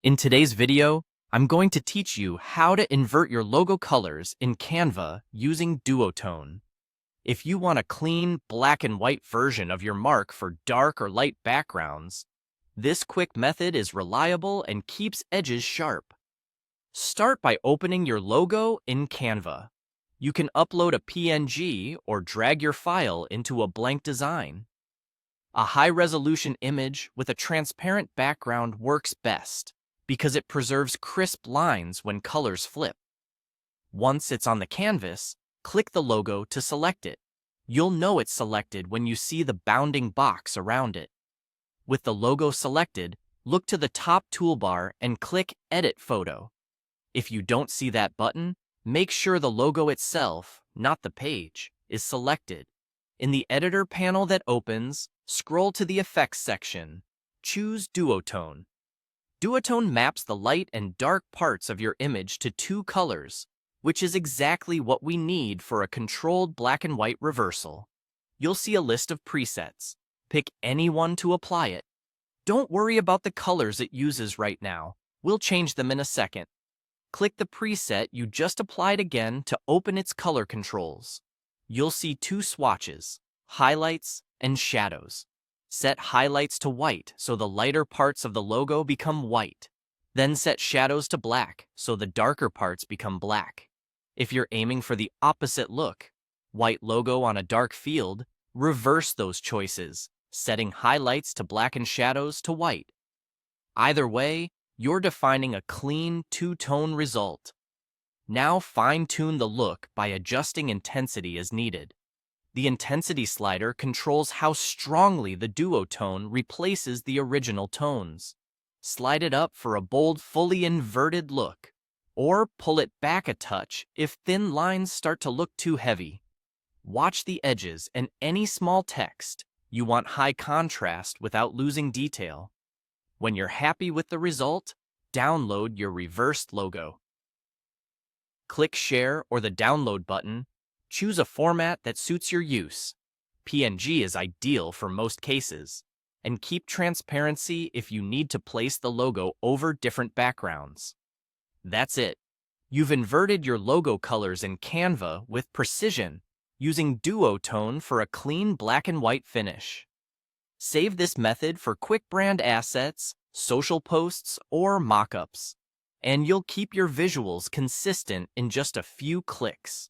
In today's video, I'm going to teach you how to invert your logo colors in Canva using Duotone. If you want a clean, black and white version of your mark for dark or light backgrounds, this quick method is reliable and keeps edges sharp. Start by opening your logo in Canva. You can upload a PNG or drag your file into a blank design. A high-resolution image with a transparent background works best because it preserves crisp lines when colors flip. Once it's on the canvas, click the logo to select it. You'll know it's selected when you see the bounding box around it. With the logo selected, look to the top toolbar and click Edit Photo. If you don't see that button, make sure the logo itself, not the page, is selected. In the Editor panel that opens, scroll to the Effects section. Choose Duotone. Duotone maps the light and dark parts of your image to two colors, which is exactly what we need for a controlled black and white reversal. You'll see a list of presets. Pick any one to apply it. Don't worry about the colors it uses right now. We'll change them in a second. Click the preset you just applied again to open its color controls. You'll see two swatches, highlights and shadows. Set highlights to white so the lighter parts of the logo become white. Then set shadows to black so the darker parts become black. If you're aiming for the opposite look, white logo on a dark field, reverse those choices, setting highlights to black and shadows to white. Either way, you're defining a clean two-tone result. Now fine-tune the look by adjusting intensity as needed. The intensity slider controls how strongly the duotone replaces the original tones. Slide it up for a bold, fully inverted look, or pull it back a touch if thin lines start to look too heavy. Watch the edges and any small text. You want high contrast without losing detail. When you're happy with the result, download your reversed logo. Click Share or the Download button. Choose a format that suits your use. PNG is ideal for most cases. And keep transparency if you need to place the logo over different backgrounds. That's it. You've inverted your logo colors in Canva with precision, using Duotone for a clean black and white finish. Save this method for quick brand assets, social posts, or mock-ups, and you'll keep your visuals consistent in just a few clicks.